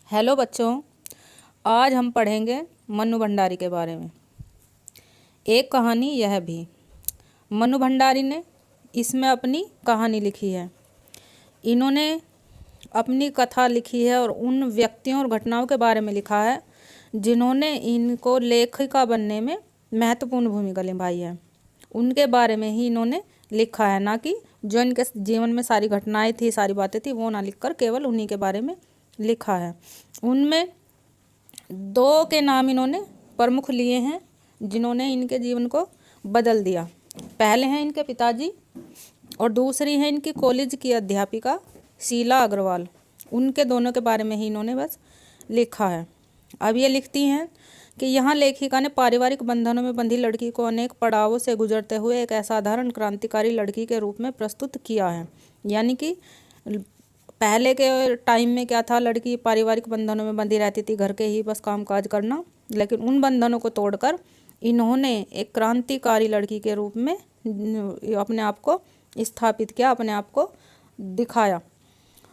Hello बच्चों, आज हम पढ़ेंगे मन्नू भंडारी के बारे में। एक कहानी यह भी। मन्नू भंडारी ने इसमें अपनी कहानी लिखी है। इन्होंने अपनी कथा लिखी है और उन व्यक्तियों और घटनाओं के बारे में लिखा है जिन्होंने इनको लेखिका बनने में महत्वपूर्ण भूमिका निभाई है। उनके बारे में ही इन्होंने लिखा है, ना कि जो इनके जीवन में सारी घटनाएं थी, सारी बातें थी, वो ना लिखकर केवल उन्हीं के बारे में लिखा है। उनमें दो के नाम इन्होंने प्रमुख लिए हैं जिन्होंने इनके जीवन को बदल दिया। पहले हैं इनके पिताजी और दूसरी है इनकी कॉलेज की अध्यापिका शीला अग्रवाल। उनके दोनों के बारे में ही इन्होंने बस लिखा है। अब ये लिखती हैं कि यहाँ लेखिका ने पारिवारिक बंधनों में बंधी लड़की को अनेक पड़ावों से गुजरते हुए एक असाधारण क्रांतिकारी लड़की के रूप में प्रस्तुत किया है। यानी कि पहले के टाइम में क्या था, लड़की पारिवारिक बंधनों में बंधी रहती थी, घर के ही बस कामकाज करना। लेकिन उन बंधनों को तोड़कर इन्होंने एक क्रांतिकारी लड़की के रूप में अपने आप को स्थापित किया, अपने आप को दिखाया।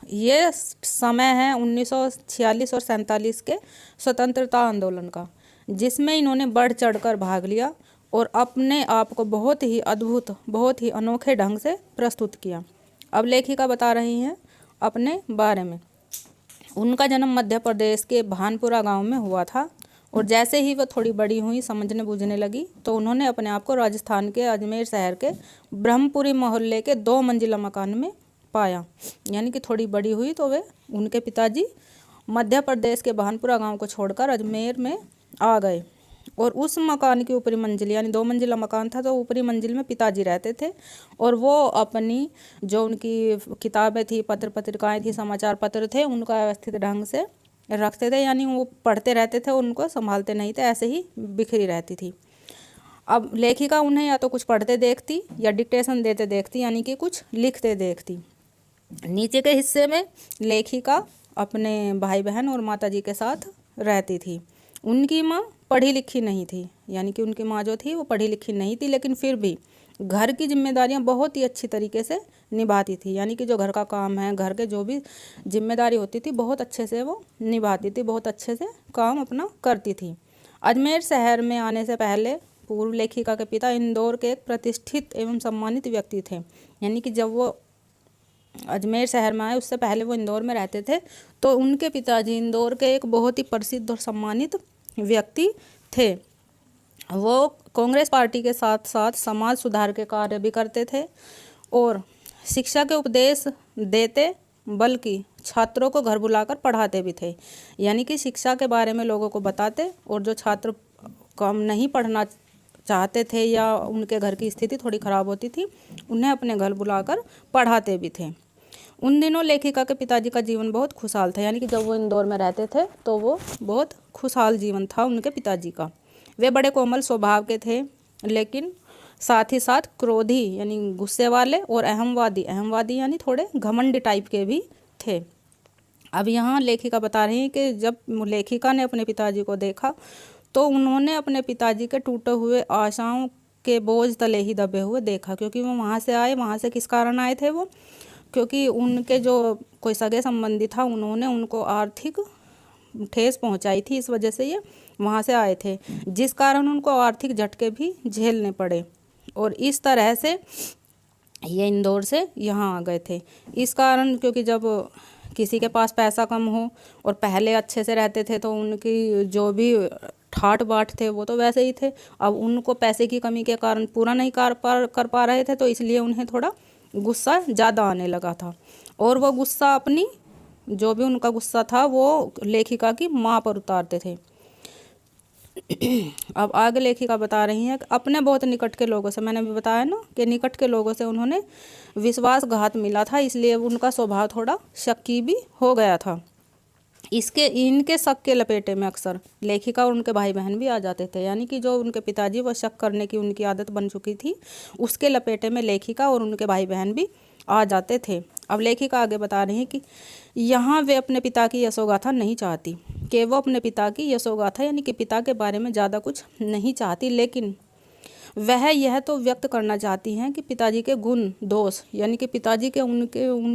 ये समय है 1946 और 47 के स्वतंत्रता आंदोलन का, जिसमें इन्होंने बढ़ चढ़कर भाग लिया और अपने आप को बहुत ही अद्भुत, बहुत ही अनोखे ढंग से प्रस्तुत किया। अब लेखिका बता रही हैं अपने बारे में। उनका जन्म मध्य प्रदेश के भानपुरा गांव में हुआ था और जैसे ही वह थोड़ी बड़ी हुई, समझने बूझने लगी, तो उन्होंने अपने आप को राजस्थान के अजमेर शहर के ब्रह्मपुरी मोहल्ले के 2 मंजिला मकान में पाया। यानी कि थोड़ी बड़ी हुई तो वे उनके पिताजी मध्य प्रदेश के भानपुरा गांव को छोड़कर अजमेर में आ गए और उस मकान की ऊपरी मंजिल, यानी 2 मंजिला मकान था, तो ऊपरी मंजिल में पिताजी रहते थे और वो अपनी जो उनकी किताबें थी, पत्र पत्रिकाएं थी, समाचार पत्र थे, उनका व्यवस्थित ढंग से रखते थे। यानी वो पढ़ते रहते थे, उनको संभालते नहीं थे, ऐसे ही बिखरी रहती थी। अब लेखिका उन्हें या तो कुछ पढ़ते देखती या डिक्टेशन देते देखती, यानी कि कुछ लिखते देखती। नीचे के हिस्से में लेखिका अपने भाई बहन और माताजी के साथ रहती थी। उनकी माँ पढ़ी लिखी नहीं थी, यानी कि उनकी माँ जो थी वो पढ़ी लिखी नहीं थी, लेकिन फिर भी घर की जिम्मेदारियाँ बहुत ही अच्छी तरीके से निभाती थी। यानी कि जो घर का काम है, घर के जो भी जिम्मेदारी होती थी, बहुत अच्छे से वो निभाती थी, बहुत अच्छे से काम अपना करती थी। अजमेर शहर में आने से पहले पूर्व लेखिका के पिता इंदौर के एक प्रतिष्ठित एवं सम्मानित व्यक्ति थे। यानी कि जब वो अजमेर शहर में आए, उससे पहले वो इंदौर में रहते थे, तो उनके पिताजी इंदौर के एक बहुत ही प्रसिद्ध और सम्मानित व्यक्ति थे। वो कांग्रेस पार्टी के साथ साथ समाज सुधार के कार्य भी करते थे और शिक्षा के उपदेश देते, बल्कि छात्रों को घर बुलाकर पढ़ाते भी थे। यानी कि शिक्षा के बारे में लोगों को बताते और जो छात्र कम नहीं पढ़ना चाहते थे या उनके घर की स्थिति थोड़ी ख़राब होती थी, उन्हें अपने घर बुलाकर पढ़ाते भी थे। उन दिनों लेखिका के पिताजी का जीवन बहुत खुशहाल था। यानी कि जब वो इंदौर में रहते थे तो वो बहुत खुशहाल जीवन था उनके पिताजी का। वे बड़े कोमल स्वभाव के थे, लेकिन साथ ही साथ क्रोधी यानी गुस्से वाले और अहमवादी यानी थोड़े घमंडी टाइप के भी थे। अब यहाँ लेखिका बता रही हैं कि जब लेखिका ने अपने पिताजी को देखा तो उन्होंने अपने पिताजी के टूटे हुए आशाओं के बोझ तले ही दबे हुए देखा। क्योंकि वो वहाँ से आए, वहाँ से किस कारण आए थे वो, क्योंकि उनके जो कोई सगे संबंधी था, उन्होंने उनको आर्थिक ठेस पहुंचाई थी, इस वजह से ये वहाँ से आए थे, जिस कारण उनको आर्थिक झटके भी झेलने पड़े और इस तरह से ये इंदौर से यहाँ आ गए थे। इस कारण, क्योंकि जब किसी के पास पैसा कम हो और पहले अच्छे से रहते थे तो उनकी जो भी ठाट बाट थे वो तो वैसे ही थे। अब उनको पैसे की कमी के कारण पूरा नहीं कर पा रहे थे, तो इसलिए उन्हें थोड़ा गुस्सा ज़्यादा आने लगा था और वो गुस्सा अपनी जो भी उनका गुस्सा था वो लेखिका की माँ पर उतारते थे। अब आगे लेखिका बता रही हैं कि अपने बहुत निकट के लोगों से, मैंने भी बताया ना कि निकट के लोगों से उन्होंने विश्वासघात मिला था, इसलिए उनका स्वभाव थोड़ा शक्की भी हो गया था। इनके शक के लपेटे में अक्सर लेखिका और उनके भाई बहन भी आ जाते थे। यानी कि जो उनके पिताजी वो शक करने की उनकी आदत बन चुकी थी, उसके लपेटे में लेखिका और उनके भाई बहन भी आ जाते थे। अब लेखिका आगे बता रही हैं कि यहाँ वे अपने पिता की यशोगाथा नहीं चाहती, कि वो अपने पिता की यशोगाथा यानी कि पिता के बारे में ज़्यादा कुछ नहीं चाहती, लेकिन वह यह तो व्यक्त करना चाहती हैं कि पिताजी के गुण दोष, यानी कि पिताजी के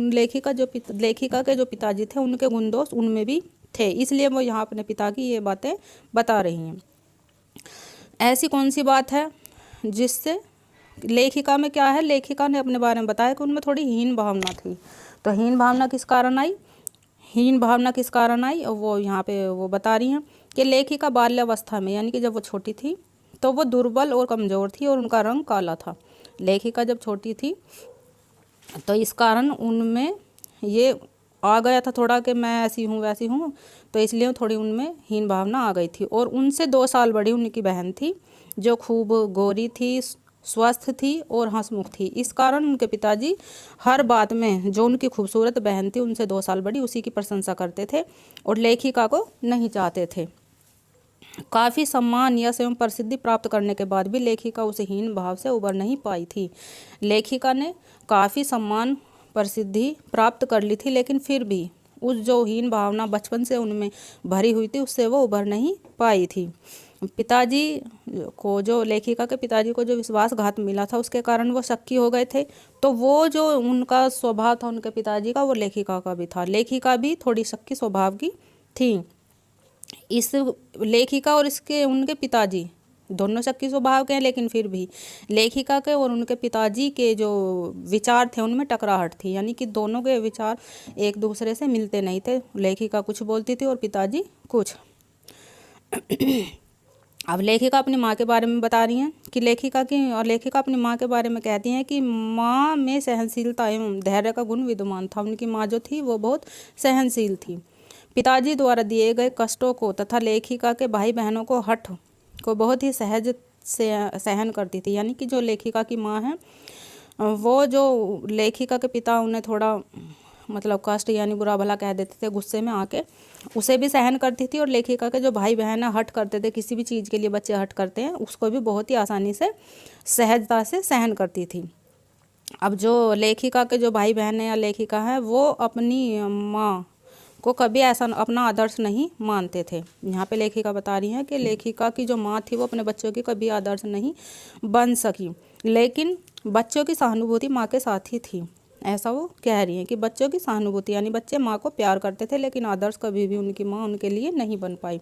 लेखिका के जो पिताजी थे, उनके गुण दोष उनमें भी थे, इसलिए वो यहाँ अपने पिता की ये बातें बता रही हैं। ऐसी कौन सी बात है जिससे लेखिका में क्या है, लेखिका ने अपने बारे में बताया कि उनमें थोड़ी हीन भावना थी। तो हीन भावना किस कारण आई, हीन भावना किस कारण आई, और वो यहाँ पे वो बता रही हैं कि लेखिका बाल्यावस्था में, यानी कि जब वो छोटी थी तो वो दुर्बल और कमज़ोर थी और उनका रंग काला था। लेखिका जब छोटी थी तो इस कारण उनमें ये आ गया था थोड़ा कि मैं ऐसी हूँ वैसी हूँ, तो इसलिए थोड़ी उनमें हीन भावना आ गई थी। और उनसे 2 साल बड़ी उनकी बहन थी जो खूब गोरी थी, स्वस्थ थी और हंसमुख थी। इस कारण उनके पिताजी हर बात में जो उनकी खूबसूरत बहन थी उनसे 2 साल बड़ी, उसी की प्रशंसा करते थे और लेखिका को नहीं चाहते थे। काफ़ी सम्मान, यश एवं प्रसिद्धि प्राप्त करने के बाद भी लेखिका उस हीन भाव से उबर नहीं पाई थी। लेखिका ने काफ़ी सम्मान प्रसिद्धि प्राप्त कर ली थी, लेकिन फिर भी उस जो हीन भावना बचपन से उनमें भरी हुई थी उससे वो उबर नहीं पाई थी। पिताजी को, जो लेखिका के पिताजी को जो विश्वासघात मिला था उसके कारण वो शक्की हो गए थे। तो वो जो उनका स्वभाव था उनके पिताजी का, वो लेखिका का भी था। लेखिका भी थोड़ी शक्की स्वभाव की थी। इस लेखिका और इसके उनके पिताजी दोनों शक्की स्वभाव के हैं, लेकिन फिर भी लेखिका के और उनके पिताजी के जो विचार थे उनमें टकराहट थी, यानी कि दोनों के विचार एक दूसरे से मिलते नहीं थे। लेखिका कुछ बोलती थी और पिताजी कुछ। अब लेखिका अपनी माँ के बारे में बता रही हैं कि लेखिका अपनी माँ के बारे में कहती हैं कि माँ में सहनशीलता एवं धैर्य का गुण विद्यमान था। उनकी माँ जो थी वो बहुत सहनशील थी। पिताजी द्वारा दिए गए कष्टों को तथा लेखिका के भाई बहनों को हठ को बहुत ही सहज से सहन करती थी। यानी कि जो लेखिका की माँ है वो जो लेखिका के पिता उन्हें थोड़ा मतलब कष्ट यानी बुरा भला कह देते थे गुस्से में आके, उसे भी सहन करती थी। और लेखिका के जो भाई बहन है हट करते थे, किसी भी चीज़ के लिए बच्चे हट करते हैं, उसको भी बहुत ही आसानी से सहजता से सहन करती थी। अब जो लेखिका के जो भाई बहन है या लेखिका है वो अपनी माँ को कभी ऐसा अपना आदर्श नहीं मानते थे। यहाँ पे लेखिका बता रही हैं कि लेखिका की जो माँ थी वो अपने बच्चों की कभी आदर्श नहीं बन सकी, लेकिन बच्चों की सहानुभूति माँ के साथ ही थी। ऐसा वो कह रही हैं कि बच्चों की सहानुभूति यानी बच्चे माँ को प्यार करते थे, लेकिन आदर्श कभी भी उनकी माँ उनके लिए नहीं बन पाई।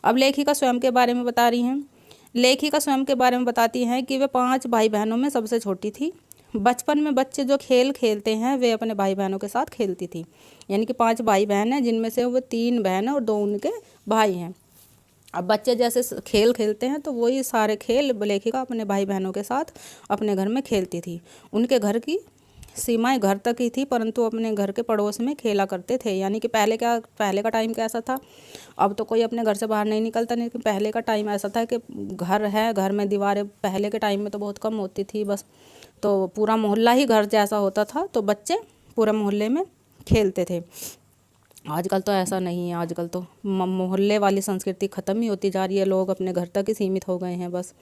अब लेखिका स्वयं के बारे में बता रही हैं। लेखिका स्वयं के बारे में बताती हैं कि वे 5 भाई बहनों में सबसे छोटी थी। बचपन में बच्चे जो खेल खेलते हैं वे अपने भाई बहनों के साथ खेलती थी। यानी कि 5 भाई बहन हैं जिनमें से वो 3 बहन हैं और 2 उनके भाई हैं। अब बच्चे जैसे खेल खेलते हैं तो वही सारे खेल लेखिका अपने भाई बहनों के साथ अपने घर में खेलती थी। उनके घर की सीमाएं घर तक ही थी, परंतु अपने घर के पड़ोस में खेला करते थे। यानी कि पहले का टाइम कैसा था, अब तो कोई अपने घर से बाहर नहीं निकलता, लेकिन पहले का टाइम ऐसा था कि घर है, घर में दीवारें पहले के टाइम में तो बहुत कम होती थी, बस तो पूरा मोहल्ला ही घर जैसा होता था, तो बच्चे पूरे मोहल्ले में खेलते थे। आजकल तो ऐसा नहीं है, आजकल तो मोहल्ले वाली संस्कृति ख़त्म ही होती जा रही है, लोग अपने घर तक ही सीमित हो गए हैं बस।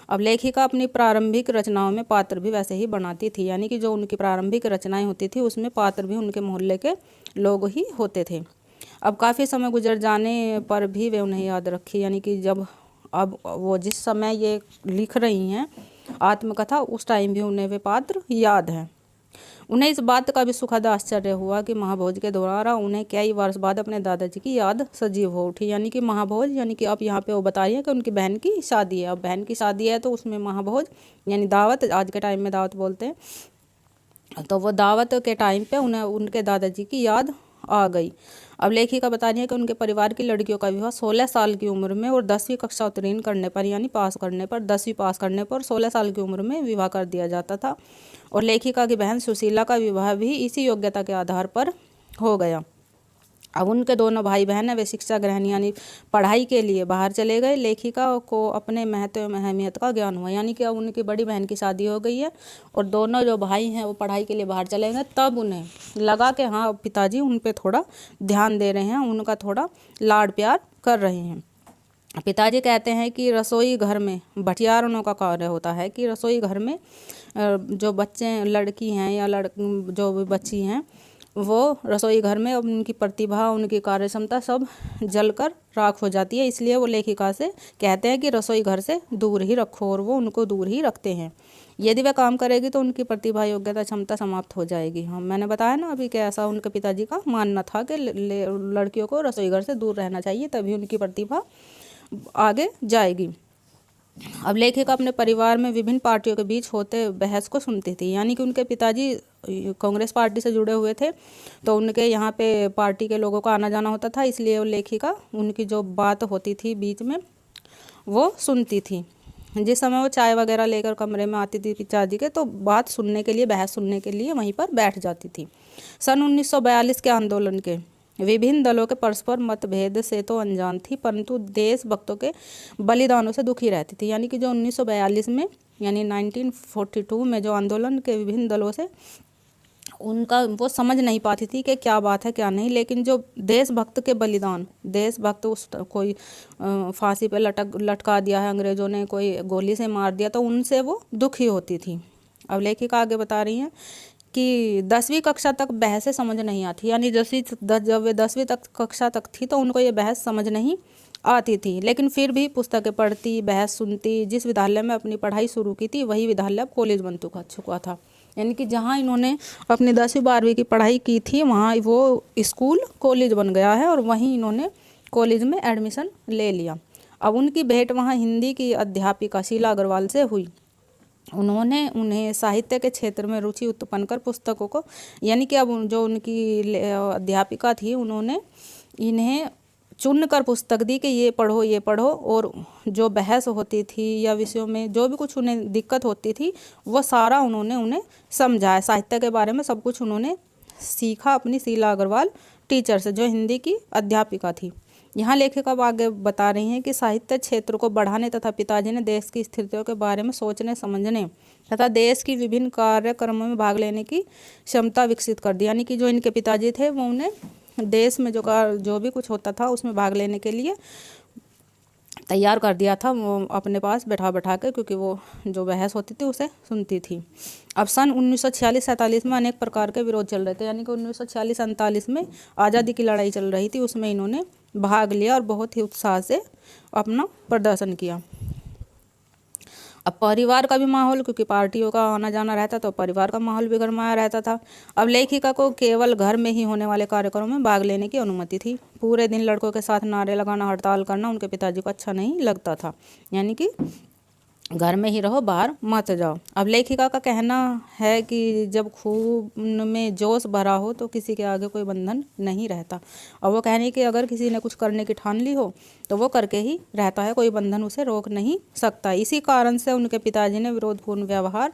अब लेखिका अपनी प्रारंभिक रचनाओं में पात्र भी वैसे ही बनाती थी। यानी कि जो उनकी प्रारंभिक रचनाएं होती थी उसमें पात्र भी उनके मोहल्ले के लोग ही होते थे। अब काफ़ी समय गुजर जाने पर भी वे उन्हें याद रखी। यानी कि जब अब वो जिस समय ये लिख रही हैं आत्मकथा, उस टाइम भी उन्हें वे पात्र याद हैं। उन्हें इस बात का भी सुखद आश्चर्य हुआ कि महाभोज के दौरान उन्हें कई वर्ष बाद अपने दादाजी की याद सजीव हो उठी। यानी कि महाभोज, यानी कि अब यहाँ पे वो बता रही है कि उनकी बहन की शादी है। अब बहन की शादी है तो उसमें महाभोज यानी दावत, आज के टाइम में दावत बोलते हैं, तो वो दावत के टाइम पे उन्हें उनके दादाजी की याद आ गई। अब लेखिका बता रही है कि उनके परिवार की लड़कियों का विवाह 16 साल की उम्र में और 10वीं कक्षा उत्तीर्ण करने पर यानी पास करने पर 10वीं पास करने पर 16 साल की उम्र में विवाह कर दिया जाता था। और लेखिका की बहन सुशीला का विवाह भी इसी योग्यता के आधार पर हो गया। अब उनके दोनों भाई बहन है वे शिक्षा ग्रहण यानी पढ़ाई के लिए बाहर चले गए। लेखिका को अपने महत्व एवं अहमियत का ज्ञान हुआ। यानी कि अब उनकी बड़ी बहन की शादी हो गई है और दोनों जो भाई हैं वो पढ़ाई के लिए बाहर चले गए। तब उन्हें लगा कि हाँ पिताजी उन पे थोड़ा ध्यान दे रहे हैं, उनका थोड़ा लाड प्यार कर रहे हैं। पिताजी कहते हैं कि रसोई घर में भटियारनों का कार्य होता है कि रसोई घर में जो बच्चे लड़की हैं या जो भी बच्ची हैं वो रसोई घर में उनकी प्रतिभा, उनकी कार्य क्षमता सब जलकर राख हो जाती है। इसलिए वो लेखिका से कहते हैं कि रसोई घर से दूर ही रखो, और वो उनको दूर ही रखते हैं। यदि वह काम करेगी तो उनकी प्रतिभा, योग्यता, क्षमता समाप्त हो जाएगी। हाँ, मैंने बताया ना अभी कि ऐसा उनके पिताजी का मानना था कि लड़कियों को रसोई घर से दूर रहना चाहिए, तभी उनकी प्रतिभा आगे जाएगी। अब लेखिका अपने परिवार में विभिन्न पार्टियों के बीच होते बहस को सुनती थी, यानी कि उनके पिताजी कांग्रेस पार्टी से जुड़े हुए थे, तो उनके यहाँ पे पार्टी के लोगों का आना जाना होता था, इसलिए वो लेखिका उनकी जो बात होती थी बीच में वो सुनती थी। जिस समय वो चाय वगैरह लेकर कमरे में आती थी पिताजी के, तो बात सुनने के लिए, बहस सुनने के लिए वहीं पर बैठ जाती थी। सन 1942 के आंदोलन के विभिन्न दलों के परस्पर मतभेद से तो अनजान थी, परंतु देशभक्तों के बलिदानों से दुखी रहती थी। यानी कि जो 1942 में यानी 1942 में जो आंदोलन के विभिन्न दलों से उनका वो समझ नहीं पाती थी कि क्या बात है क्या नहीं, लेकिन जो देशभक्त के बलिदान, देशभक्त उस कोई फांसी पे लटका दिया है अंग्रेज़ों ने, कोई गोली से मार दिया, तो उनसे वो दुखी होती थी। अब लेखिका आगे बता रही हैं कि 10वीं कक्षा तक बहसें समझ नहीं आती, यानी जब वे 10वीं तक कक्षा तक थी तो उनको ये बहस समझ नहीं आती थी, लेकिन फिर भी पुस्तकें पढ़ती, बहस सुनती। जिस विद्यालय में अपनी पढ़ाई शुरू की थी वही विद्यालय अब कॉलेज बन चुका था, यानी कि जहाँ इन्होंने अपनी 10वीं 12वीं की पढ़ाई की थी वहाँ वो स्कूल कॉलेज बन गया है और वहीं इन्होंने कॉलेज में एडमिशन ले लिया। अब उनकी भेंट वहाँ हिंदी की अध्यापिका शीला अग्रवाल से हुई। उन्होंने उन्हें साहित्य के क्षेत्र में रुचि उत्पन्न कर पुस्तकों को, यानी कि अब जो उनकी अध्यापिका थी उन्होंने इन्हें चुन कर पुस्तक दी कि ये पढ़ो, और जो बहस होती थी या विषयों में जो भी कुछ उन्हें दिक्कत होती थी वो सारा उन्होंने उन्हें समझाया। साहित्य के बारे में सब कुछ उन्होंने सीखा अपनी शीला अग्रवाल टीचर से, जो हिंदी की अध्यापिका थी। यहाँ लेखिका आगे बता रही हैं कि साहित्य क्षेत्र को बढ़ाने तथा पिताजी ने देश की स्थितियों के बारे में सोचने समझने तथा देश की विभिन्न कार्यक्रमों में भाग लेने की क्षमता विकसित कर दी। यानी कि जो इनके पिताजी थे वो उन्हें देश में जो भी कुछ होता था उसमें भाग लेने के लिए तैयार कर दिया था, वो अपने पास बैठा के, क्योंकि वो जो बहस होती थी उसे सुनती थी। अब सन 1946-47 में अनेक प्रकार के विरोध चल रहे थे, यानी कि 1946-47 में आज़ादी की लड़ाई चल रही थी, उसमें इन्होंने भाग लिया और बहुत ही उत्साह से अपना प्रदर्शन किया। अब परिवार का भी माहौल, क्योंकि पार्टियों का आना जाना रहता तो परिवार का माहौल भी गरमाया रहता था। अब लेखिका को केवल घर में ही होने वाले कार्यक्रमों में भाग लेने की अनुमति थी। पूरे दिन लड़कों के साथ नारे लगाना, हड़ताल करना उनके पिताजी को अच्छा नहीं लगता था, यानी कि घर में ही रहो, बाहर मत जाओ। अब लेखिका का कहना है कि जब खून में जोश भरा हो तो किसी के आगे कोई बंधन नहीं रहता, और वो कहने कि अगर किसी ने कुछ करने की ठान ली हो तो वो करके ही रहता है, कोई बंधन उसे रोक नहीं सकता। इसी कारण से उनके पिताजी ने विरोधपूर्ण व्यवहार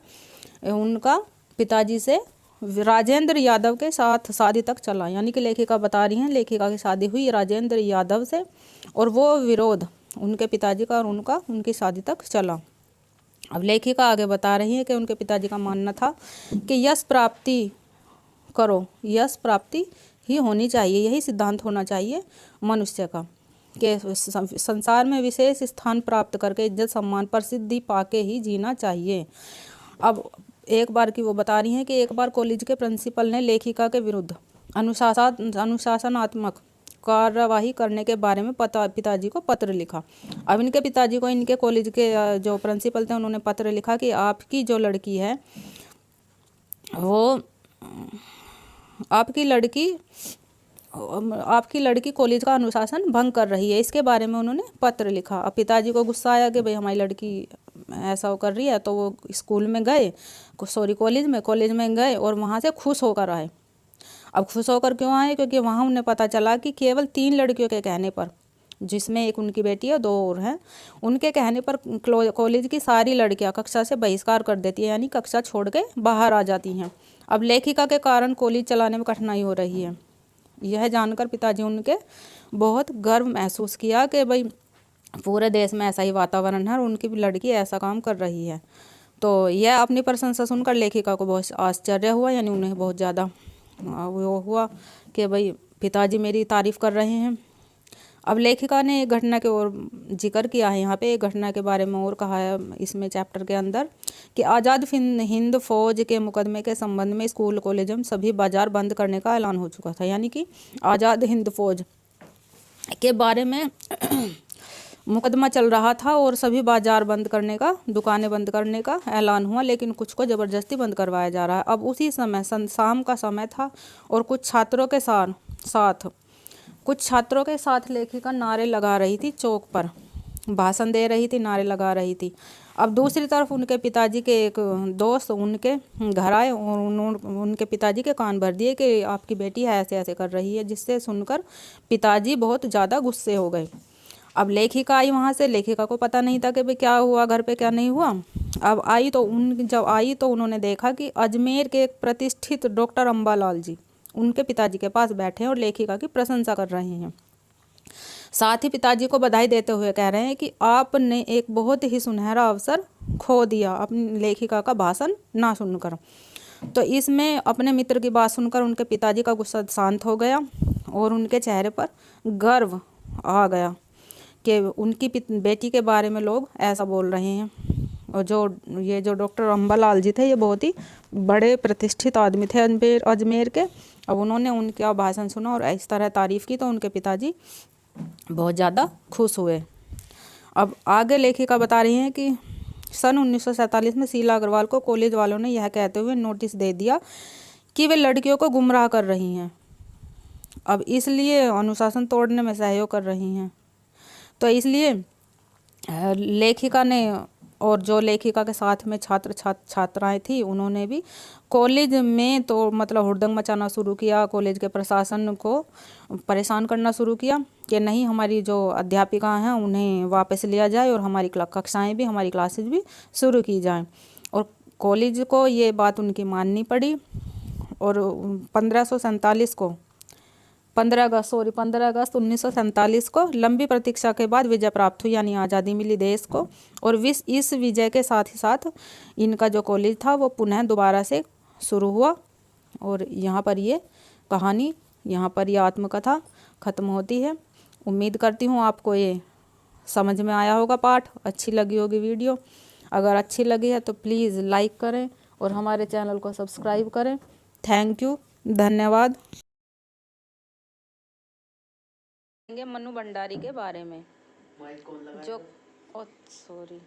उनका पिताजी से राजेंद्र यादव के साथ शादी तक चला। यानी कि लेखिका बता रही हैं लेखिका की शादी हुई राजेंद्र यादव से, और वो विरोध उनके पिताजी का और उनकी शादी तक चला। अब लेखिका आगे बता रही है कि उनके पिताजी का मानना था कि यश प्राप्ति ही होनी चाहिए, यही सिद्धांत होना चाहिए मनुष्य का, कि संसार में विशेष स्थान प्राप्त करके इज्जत सम्मान प्रसिद्धि पाके ही जीना चाहिए। अब एक बार की वो बता रही हैं कि एक बार कॉलेज के प्रिंसिपल ने लेखिका के विरुद्ध अनुशासनात्मक कार्यवाही करने के बारे में पिताजी को पत्र लिखा। अब इनके पिताजी को इनके कॉलेज के जो प्रिंसिपल थे उन्होंने पत्र लिखा कि आपकी जो लड़की है वो आपकी लड़की कॉलेज का अनुशासन भंग कर रही है, इसके बारे में उन्होंने पत्र लिखा। अब पिताजी को गुस्सा आया कि भाई हमारी लड़की ऐसा कर रही है, तो वो कॉलेज में गए और वहाँ से खुश होकर आए। अब खुश होकर क्यों आए? क्योंकि वहाँ उन्हें पता चला कि केवल 3 लड़कियों के कहने पर, जिसमें एक उनकी बेटी है, 2 और हैं, उनके कहने पर कॉलेज की सारी लड़कियां कक्षा से बहिष्कार कर देती है, यानी कक्षा छोड़ के बाहर आ जाती हैं। अब लेखिका के कारण कॉलेज चलाने में कठिनाई हो रही है। यह जानकर पिताजी उनके बहुत गर्व महसूस किया कि भाई पूरे देश में ऐसा ही वातावरण है और उनकी लड़की ऐसा काम कर रही है। तो यह अपनी प्रशंसा सुनकर लेखिका को बहुत आश्चर्य हुआ, यानी उन्हें बहुत ज़्यादा वो हुआ कि भाई पिताजी मेरी तारीफ़ कर रहे हैं। अब लेखिका ने एक घटना के और जिक्र किया है यहाँ पे, एक घटना के बारे में और कहा है इसमें चैप्टर के अंदर कि आज़ाद हिंद फौज के मुकदमे के संबंध में स्कूल कॉलेज में सभी बाजार बंद करने का ऐलान हो चुका था। यानी कि आज़ाद हिंद फौज के बारे में मुकदमा चल रहा था और सभी बाजार बंद करने का, दुकानें बंद करने का ऐलान हुआ, लेकिन कुछ को ज़बरदस्ती बंद करवाया जा रहा है। अब उसी समय शाम का समय था और कुछ छात्रों के साथ लेखिका नारे लगा रही थी, चौक पर भाषण दे रही थी, नारे लगा रही थी। अब दूसरी तरफ उनके पिताजी के एक दोस्त उनके घर आए और उनके पिताजी के कान भर दिए कि आपकी बेटी है ऐसे ऐसे कर रही है, जिससे सुनकर पिताजी बहुत ज़्यादा गुस्से हो गए। अब लेखिका आई वहाँ से, लेखिका को पता नहीं था कि भाई क्या हुआ घर पे, क्या नहीं हुआ। अब जब आई तो उन्होंने देखा कि अजमेर के एक प्रतिष्ठित डॉक्टर अम्बालाल जी उनके पिताजी के पास बैठे हैं और लेखिका की प्रशंसा कर रहे हैं। साथ ही पिताजी को बधाई देते हुए कह रहे हैं कि आपने एक बहुत ही सुनहरा अवसर खो दिया अपनी लेखिका का भाषण ना सुनकर। तो इसमें अपने मित्र की बात सुनकर उनके पिताजी का गुस्सा शांत हो गया और उनके चेहरे पर गर्व आ गया कि उनकी बेटी के बारे में लोग ऐसा बोल रहे हैं। और जो डॉक्टर अम्बालाल जी थे, ये बहुत ही बड़े प्रतिष्ठित आदमी थे अजमेर के। अब उन्होंने उनका भाषण सुना और इस तरह तारीफ़ की तो उनके पिताजी बहुत ज़्यादा खुश हुए। अब आगे लेखिका बता रही हैं कि सन 1947 में शीला अग्रवाल को कॉलेज वालों ने यह कहते हुए नोटिस दे दिया कि वे लड़कियों को गुमराह कर रही हैं, अब इसलिए अनुशासन तोड़ने में सहयोग कर रही हैं। तो इसलिए लेखिका ने और जो लेखिका के साथ में छात्राएं थी, उन्होंने भी कॉलेज में तो मतलब हुड़दंग मचाना शुरू किया, कॉलेज के प्रशासन को परेशान करना शुरू किया कि नहीं, हमारी जो अध्यापिका हैं उन्हें वापस लिया जाए और हमारी कक्षाएं भी, हमारी क्लासेज भी शुरू की जाएं। और कॉलेज को ये बात उनकी माननी पड़ी और 15 अगस्त 1947 को लंबी प्रतीक्षा के बाद विजय प्राप्त हुई, यानी आज़ादी मिली देश को। और इस विजय के साथ ही साथ इनका जो कॉलेज था वो पुनः दोबारा से शुरू हुआ। और यहाँ पर ये कहानी, यहाँ पर ये आत्मकथा ख़त्म होती है। उम्मीद करती हूँ आपको ये समझ में आया होगा पाठ, अच्छी लगी होगी वीडियो। अगर अच्छी लगी है तो प्लीज़ लाइक करें और हमारे चैनल को सब्सक्राइब करें। थैंक यू, धन्यवाद। मन्नू भंडारी के बारे में, जो सॉरी